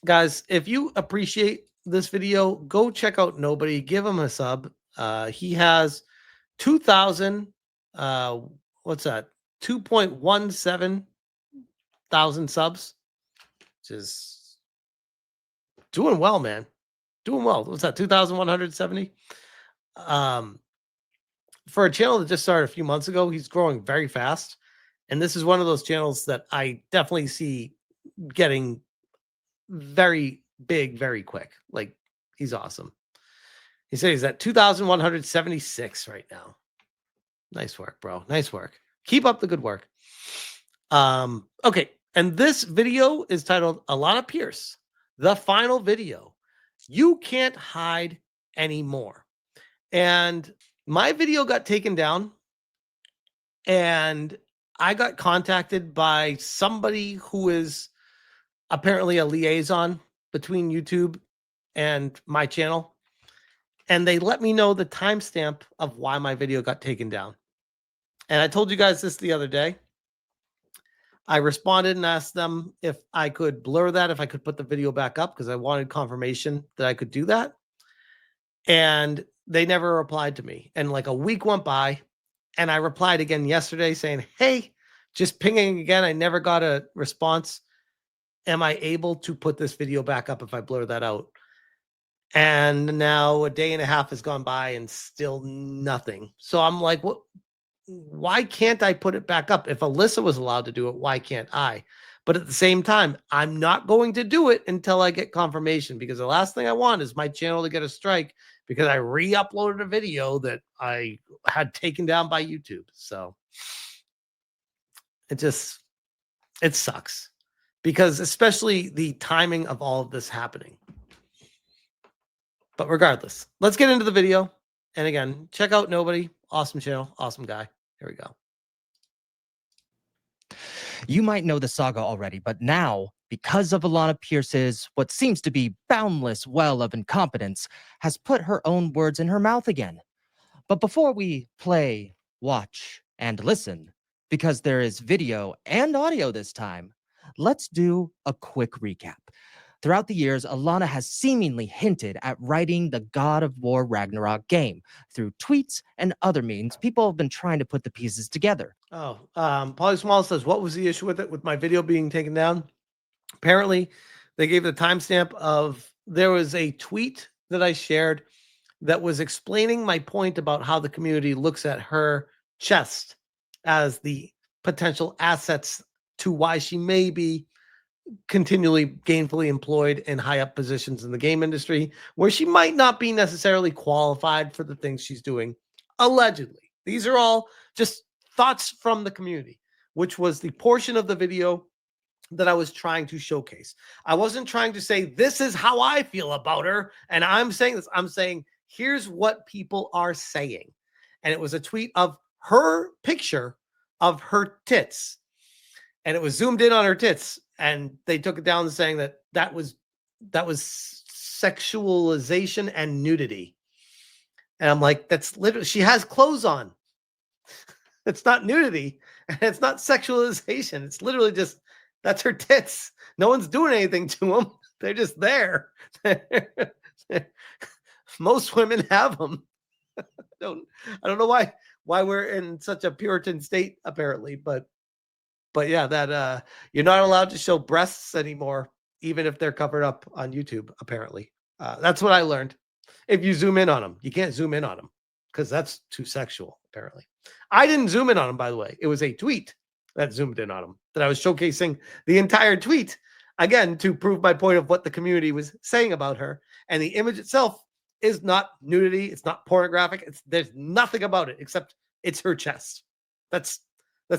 Guys, if you appreciate this video, go check out Nobody. Give him a sub. He has 2,000. Uh, what's that? 2.17 thousand subs, which is doing well, man. Doing well. What's that? 2,170. Um, for a channel that just started a few months ago, he's growing very fast. And this is one of those channels that I definitely see getting very big, very quick. Like, he's awesome. He said he's at 2,176 right now. Nice work, bro. Nice work. Keep up the good work. Okay. And this video is titled Alanah Pierce, the final video. You can't hide anymore. And my video got taken down, and I got contacted by somebody who is apparently a liaison between YouTube and my channel. And they let me know the timestamp of why my video got taken down. And I told you guys this the other day. I responded and asked them if I could blur that, if I could put the video back up, because I wanted confirmation that I could do that. And they never replied to me. And like a week went by, and I replied again yesterday saying, hey, just pinging again. I never got a response. Am I able to put this video back up if I blur that out? And now a day and a half has gone by and still nothing. So I'm like, what? Why can't I put it back up? If Alyssa was allowed to do it, why can't I? But at the same time, I'm not going to do it until I get confirmation, because the last thing I want is my channel to get a strike because I re-uploaded a video that I had taken down by YouTube. So it sucks, because especially the timing of all of this happening. But regardless, let's get into the video. And again, check out Nobody. Awesome channel. Awesome guy. Here we go. You might know the saga already, but now, because of Alanah Pierce's what seems to be boundless well of incompetence, has put her own words in her mouth again. But before we play, watch, and listen, because there is video and audio this time, let's do a quick recap. Throughout the years, Alanah has seemingly hinted at writing the God of War Ragnarök game. Through tweets and other means, people have been trying to put the pieces together. Oh, Polly Small says, what was the issue with it, with my video being taken down? Apparently, they gave the timestamp of, there was a tweet that I shared that was explaining my point about how the community looks at her chest as the potential assets to why she may be continually gainfully employed in high up positions in the game industry, where she might not be necessarily qualified for the things she's doing, allegedly. These are all just thoughts from the community, which was the portion of the video that I was trying to showcase. I wasn't trying to say, this is how I feel about her, and I'm saying this. I'm saying, here's what people are saying. And it was a tweet of her picture of her tits, and it was zoomed in on her tits, and they took it down saying that was sexualization and nudity. And I'm like, that's literally, she has clothes on. It's not nudity, and it's not sexualization. It's literally just, that's her tits. No one's doing anything to them. They're just there. Most women have them. I don't know why we're in such a Puritan state, apparently, but yeah, that you're not allowed to show breasts anymore, even if they're covered up on YouTube, apparently. That's what I learned. If you zoom in on them, you can't zoom in on them because that's too sexual, apparently. I didn't zoom in on them, by the way. It was a tweet that zoomed in on them, that I was showcasing the entire tweet, again, to prove my point of what the community was saying about her. And the image itself is not nudity. It's not pornographic. There's nothing about it except it's her chest. That's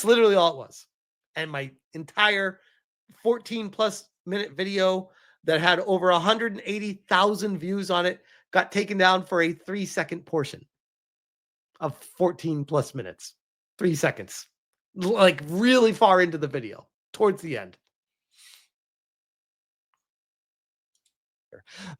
literally all it was. And my entire 14 plus minute video that had over 180,000 views on it got taken down for a 3-second portion of 14 plus minutes. 3 seconds. Like really far into the video, towards the end.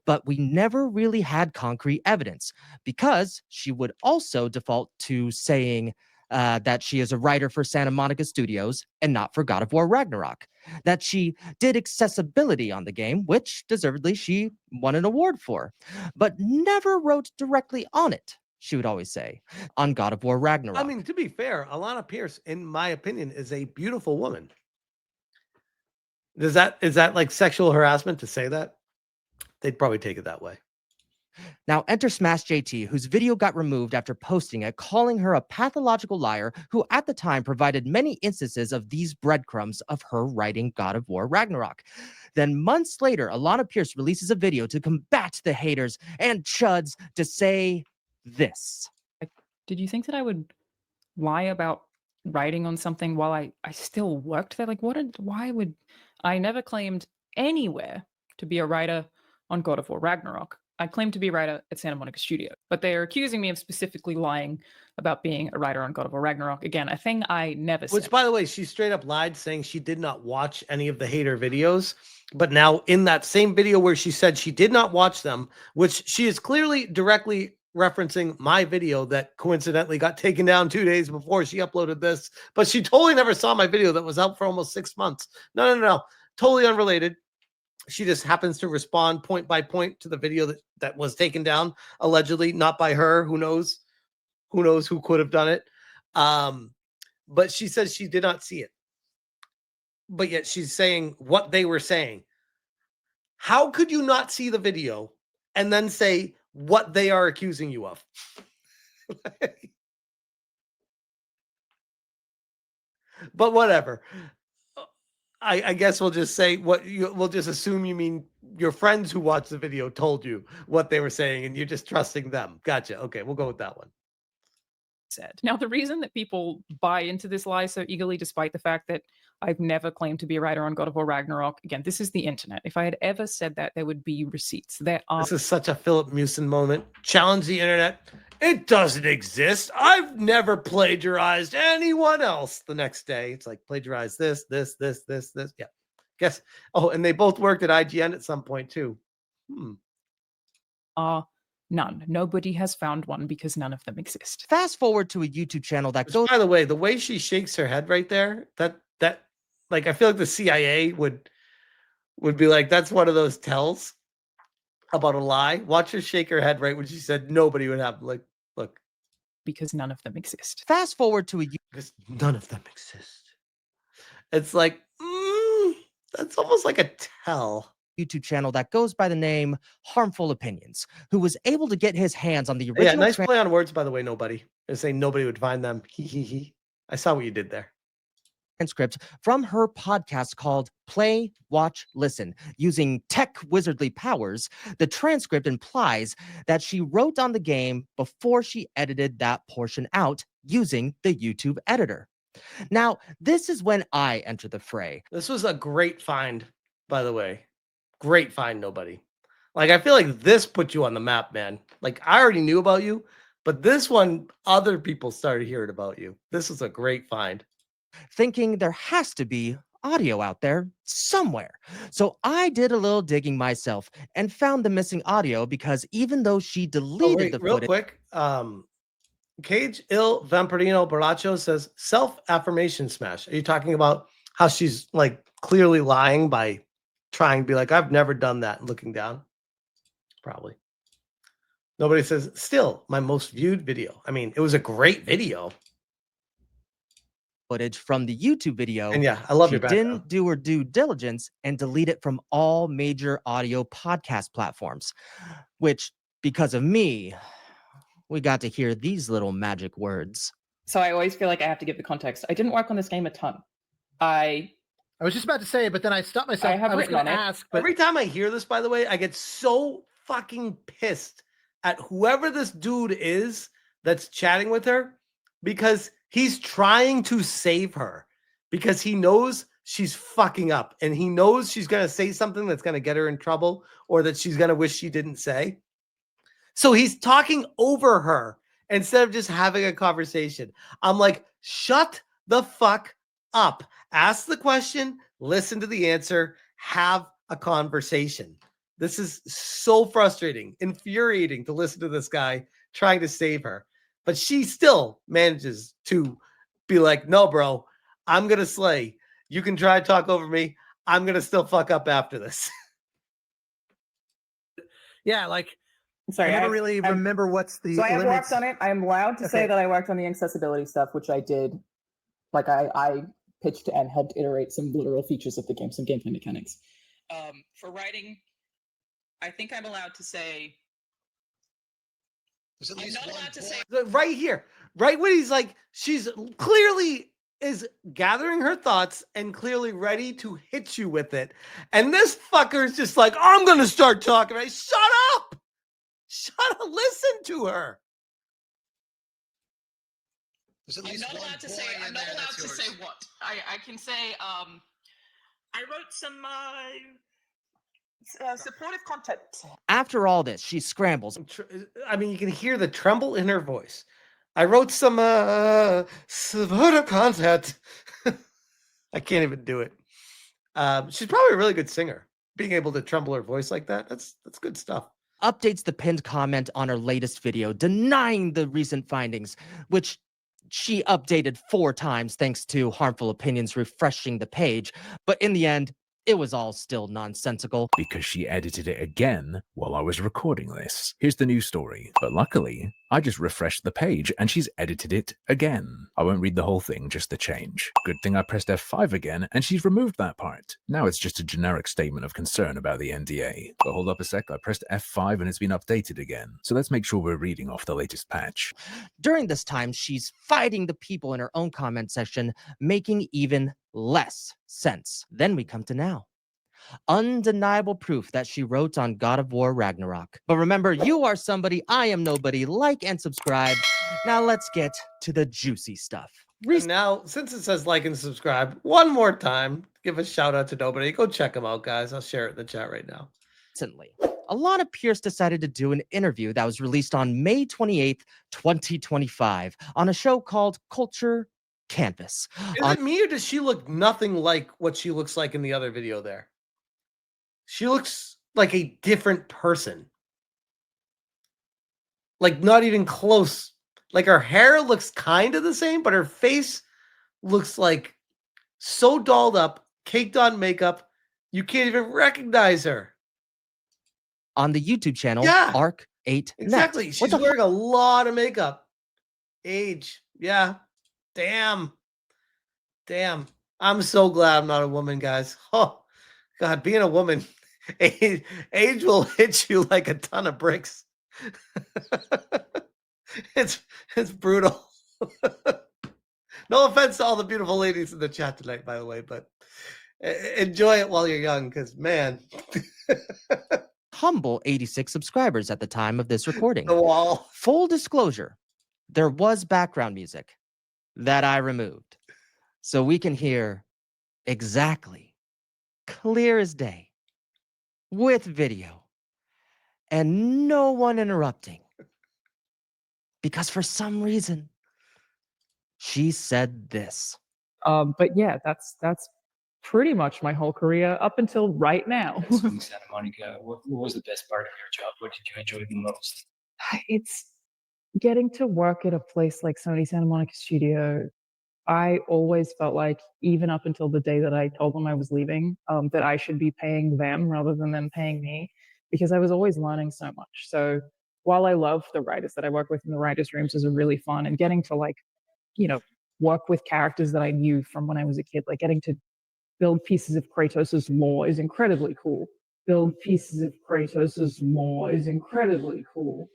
But we never really had concrete evidence, because she would also default to saying that she is a writer for Santa Monica Studios and not for God of War Ragnarok, that she did accessibility on the game, which deservedly she won an award for, but never wrote directly on it, she would always say, on God of War Ragnarok. I mean, to be fair, Alanah Pierce, in my opinion, is a beautiful woman. Is that like sexual harassment to say that? They'd probably take it that way. Now enter Smash JT, whose video got removed after posting it, calling her a pathological liar who at the time provided many instances of these breadcrumbs of her writing God of War Ragnarok. Then months later, Alanah Pearce releases a video to combat the haters and chuds to say this. Did you think that I would lie about writing on something while I still worked there? Like, why would I never claimed anywhere to be a writer on God of War Ragnarok? I claimed to be a writer at Santa Monica Studio, but they are accusing me of specifically lying about being a writer on God of War Ragnarok. Again, a thing I never said. Which, by the way, she straight up lied, saying she did not watch any of the hater videos. But now in that same video where she said she did not watch them, which she is clearly directly referencing my video that coincidentally got taken down 2 days before she uploaded this, but she totally never saw my video that was out for almost 6 months. No. Totally unrelated. She just happens to respond point by point to the video that was taken down, allegedly, not by her. Who knows who could have done it. But she says she did not see it. But yet she's saying what they were saying. How could you not see the video and then say what they are accusing you of? But whatever. I guess we'll just say we'll just assume you mean your friends who watched the video told you what they were saying and you're just trusting them. Gotcha. Okay, we'll go with that one. Said. Now, the reason that people buy into this lie so eagerly, despite the fact that I've never claimed to be a writer on God of War Ragnarok, again, this is the internet. If I had ever said that, there would be receipts. This is such a Philip Mewson moment. Challenge the internet. It doesn't exist. I've never plagiarized anyone else. The next day, it's like plagiarize this. Yeah. Guess. Oh, and they both worked at IGN at some point too. None. Nobody has found one because none of them exist. Fast forward to a YouTube channel that goes. By the way, the way she shakes her head right there, that like I feel like the CIA would be like, that's one of those tells about a lie. Watch her shake her head right when she said nobody would have, like, look. Because none of them exist. Fast forward to a because none of them exist. It's like, that's almost like a tell. YouTube channel that goes by the name Harmful Opinions, who was able to get his hands on the original. Yeah, nice play on words, by the way, nobody. They're saying nobody would find them. I saw what you did there. Transcript from her podcast called Play, Watch, Listen. Using tech wizardly powers, the transcript implies that she wrote on the game before she edited that portion out using the YouTube editor. Now, this is when I enter the fray. This was a great find, by the way. Great find, nobody. Like, I feel like this put you on the map, man. Like, I already knew about you, but this one, other people started hearing about you. This was a great find. Thinking there has to be audio out there somewhere. So I did a little digging myself and found the missing audio because even though she deleted the real footage. Quick, Cage Il Vampirino Baracho says self-affirmation smash. Are you talking about how she's like clearly lying by trying to be like, I've never done that, and looking down? Probably. Nobody says still my most viewed video. I mean, it was a great video. Footage from the YouTube video. And yeah, I love she your background. didn't do her due diligence and delete it from all major audio podcast platforms, which because of me, we got to hear these little magic words. So I always feel like I have to give the context. I didn't work on this game a ton. I was just about to say it, but then I stopped myself. I have was written going to on it. ask, but Every time I hear this, by the way, I get so fucking pissed at whoever this dude is that's chatting with her, because he's trying to save her, because he knows she's fucking up and he knows she's going to say something that's going to get her in trouble or that she's going to wish she didn't say. So he's talking over her instead of just having a conversation. I'm like, shut the fuck up. Ask the question, listen to the answer, have a conversation. This is so frustrating, infuriating to listen to this guy trying to save her. But she still manages to be like, no, bro, I'm going to slay. You can try to talk over me. I'm going to still fuck up after this. Yeah, like Sorry, I never really remember what's the So I have limits. worked on it. I am allowed to say Okay. that I worked on the accessibility stuff, which I did. Like I pitched and helped iterate some literal features of the game, some gameplay mechanics. For writing, I think I'm allowed to say. There's at I'm least not one allowed to point. say. Right here, right when he's like, she's clearly is gathering her thoughts and clearly ready to hit you with it. And this fucker is just like, I'm going to start talking. Right? Shut up. Shut up. Listen to her. There's at I'm least not one allowed to boy say. in I'm not there allowed that's to yours. say what. I can say. I wrote some supportive content. After all this, she scrambles. I mean, you can hear the tremble in her voice. I wrote some supportive content. I can't even do it. She's probably a really good singer. Being able to tremble her voice like that, that's good stuff. Updates the pinned comment on her latest video, denying the recent findings, which she updated 4 times thanks to harmful opinions refreshing the page. But in the end, it was all still nonsensical. Because she edited it again while I was recording this. Here's the new story. But luckily, I just refreshed the page and she's edited it again. I won't read the whole thing, just the change. Good thing I pressed F5 again and she's removed that part. Now it's just a generic statement of concern about the NDA. But hold up a sec, I pressed F5 and it's been updated again. So let's make sure we're reading off the latest patch. During this time, she's fighting the people in her own comment section, making even less sense. Then we come to now. Undeniable proof that she wrote on God of War Ragnarök. But remember, you are somebody, I am nobody. Like and subscribe. Now let's get to the juicy stuff. And now, since it says like and subscribe, one more time, give a shout out to nobody. Go check them out, guys. I'll share it in the chat right now. Recently, Alanah Pierce decided to do an interview that was released on May 28th, 2025 on a show called Culture Canvas. Is it me or does she look nothing like what she looks like in the other video there? She looks like a different person. Like not even close. Like her hair looks kind of the same, but her face looks like so dolled up, caked on makeup, you can't even recognize her. On the YouTube channel, Yeah, Arc 8 exactly. Net. She's wearing a lot of makeup. Age. Yeah. Damn. I'm so glad I'm not a woman, guys. Oh, God, being a woman, age will hit you like a ton of bricks. It's brutal. No offense to all the beautiful ladies in the chat tonight, by the way, but enjoy it while you're young, because man. Humble 86 subscribers at the time of this recording. The wall. Full disclosure, there was background music that I removed. So we can hear exactly, clear as day, with video, and no one interrupting. Because for some reason, she said this. But yeah, that's pretty much my whole career up until right now. Sony Santa Monica, what was the best part of your job? What did you enjoy the most? It's getting to work at a place like Sony Santa Monica Studio. I always felt like, even up until the day that I told them I was leaving, that I should be paying them rather than them paying me, because I was always learning so much. So while I love the writers that I work with in the writers' rooms is really fun, and getting to work with characters that I knew from when I was a kid, like getting to build pieces of Kratos' lore is incredibly cool. Build pieces of Kratos' lore is incredibly cool.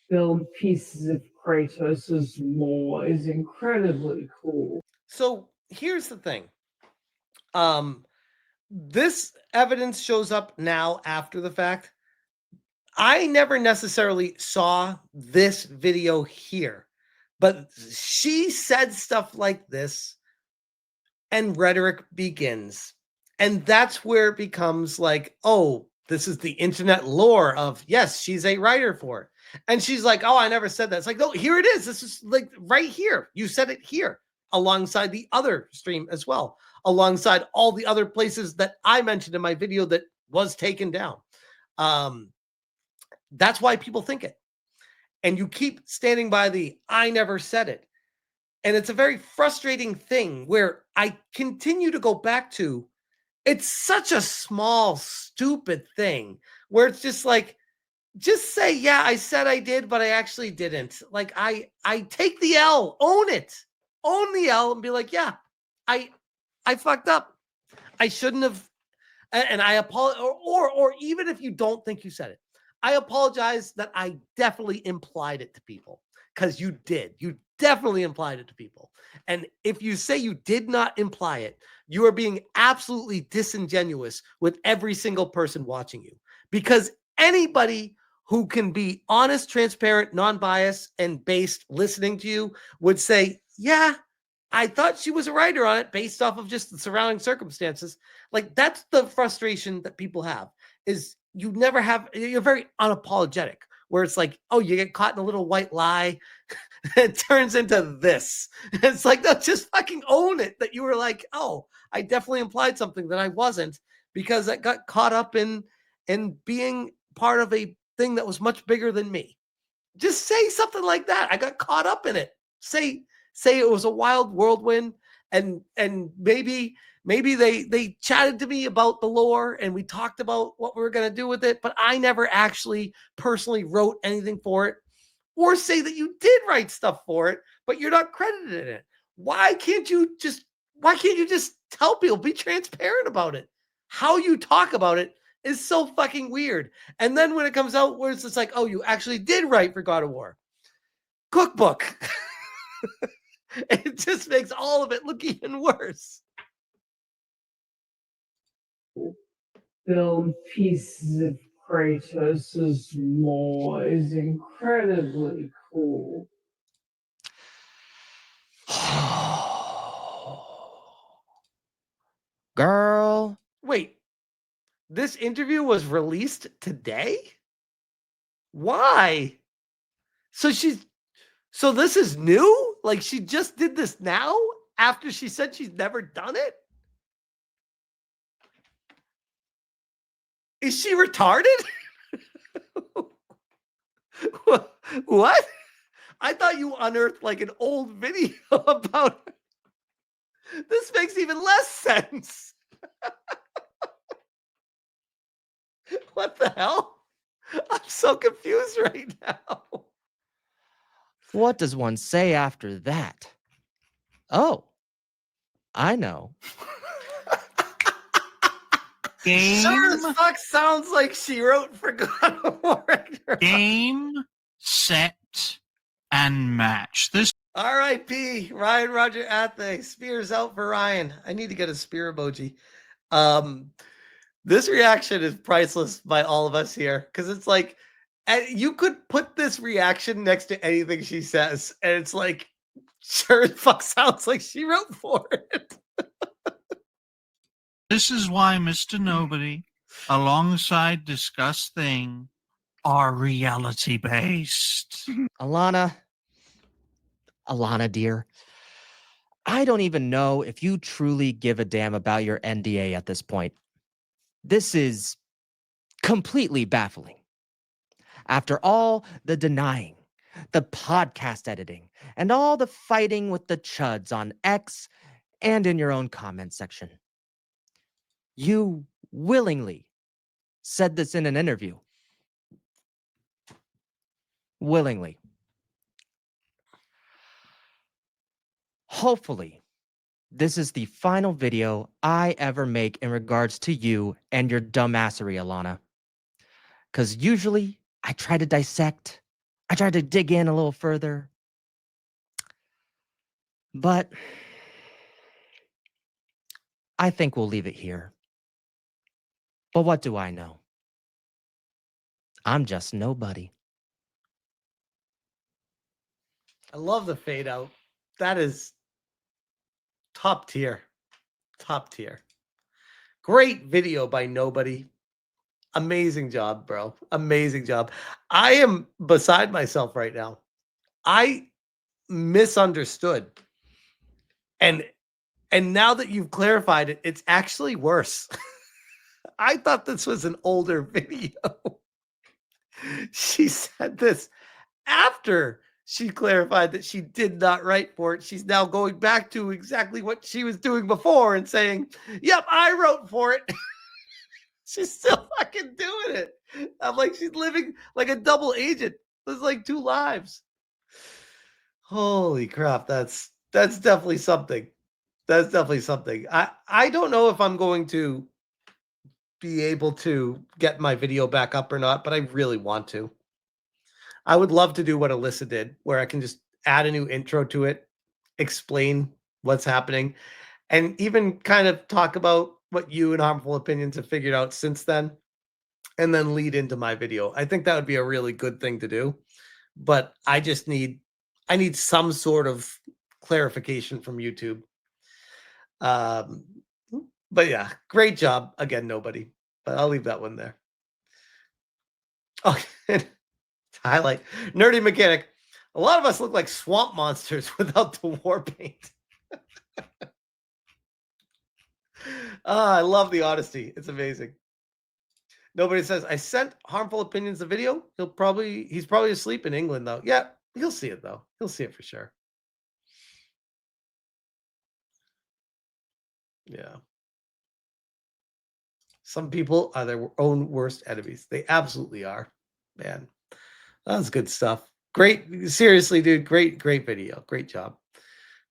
Build pieces of Kratos' lore is incredibly cool. So here's the thing. This evidence shows up now after the fact. I never necessarily saw this video here, but she said stuff like this and rhetoric begins. And that's where it becomes like, oh, this is the internet lore of, yes, she's a writer for it. And she's like, oh, I never said that. It's like, no, here it is. This is like right here. You said it here alongside the other stream as well, alongside all the other places that I mentioned in my video that was taken down. That's why people think it. And you keep standing by the, I never said it. And it's a very frustrating thing where I continue to go back to, it's such a small, stupid thing where it's just like, just say, yeah, I said I did, but I actually didn't. Like I take the L, own it, own the L, and be like, yeah, I fucked up. I shouldn't have, and I apologize. Or even if you don't think you said it, I apologize that I definitely implied it to people, because you did. You definitely implied it to people. And if you say you did not imply it, you are being absolutely disingenuous with every single person watching you, because anybody who can be honest, transparent, non-biased, and based listening to you would say, yeah, I thought she was a writer on it based off of just the surrounding circumstances. Like, that's the frustration that people have, is you never have, you're very unapologetic, where it's like, oh, you get caught in a little white lie. It turns into this. It's like, no, just fucking own it that you were like, oh, I definitely implied something that I wasn't, because I got caught up in being part of a thing that was much bigger than me. Just say something like that. I got caught up in it. Say it was a wild whirlwind, and maybe they chatted to me about the lore and we talked about what we were going to do with it, but I never actually personally wrote anything for it. Or say that you did write stuff for it, but you're not credited in it. Why can't you just tell people, be transparent about it? How you talk about it is so fucking weird. And then when it comes out where it's just like, oh, you actually did write for God of War Cookbook. It just makes all of it look even worse. Build pieces of Kratos' lore is incredibly cool. Girl. Wait, this interview was released today? Why? So this is new? Like, she just did this now after she said she's never done it? Is she retarded? What? I thought you unearthed like an old video about it. This makes even less sense. What the hell? I'm so confused right now. What does one say after that? Oh, I know. Sure as fuck sounds like she wrote for God of War Ragnarök. Game, set, and match. This R.I.P. Ryan Roger Athe. Spears out for Ryan. I need to get a spear emoji. This reaction is priceless by all of us here, because it's like, you could put this reaction next to anything she says, and it's like, sure as fuck sounds like she wrote for it. This is why Mr. Nobody, alongside Discuss Thing, are reality based. Alanah, dear, I don't even know if you truly give a damn about your NDA at this point. This is completely baffling. After all the denying, the podcast editing, and all the fighting with the chuds on X and in your own comment section, you willingly said this in an interview. Willingly. Hopefully, this is the final video I ever make in regards to you and your dumbassery, Alanah. Because usually I try to dissect, I try to dig in a little further. But I think we'll leave it here. But what do I know? I'm just nobody. I love the fade out. That is top tier. Top tier. Great video by Nobody. Amazing job, bro. Amazing job. I am beside myself right now. I misunderstood. And now that you've clarified it, it's actually worse. I thought this was an older video. She said this after She clarified that she did not write for it. She's now going back to exactly what she was doing before and saying, yep, I wrote for it. She's still fucking doing it. I'm like, she's living like a double agent. There's like 2 lives. Holy crap. That's definitely something. That's definitely something. I don't know if I'm going to be able to get my video back up or not, but I really want to. I would love to do what Alyssa did, where I can just add a new intro to it, explain what's happening, and even kind of talk about what you and Harmful Opinions have figured out since then, and then lead into my video. I think that would be a really good thing to do, but I need some sort of clarification from YouTube. But yeah, great job again, nobody. But I'll leave that one there. Oh, highlight nerdy mechanic. A lot of us look like swamp monsters without the war paint. I love the honesty. It's amazing. Nobody says I sent Harmful Opinions the video. He's probably asleep in England though. Yeah, he'll see it though. He'll see it for sure. Yeah. Some people are their own worst enemies. They absolutely are. Man, that's good stuff. Great. Seriously, dude. Great video. Great job.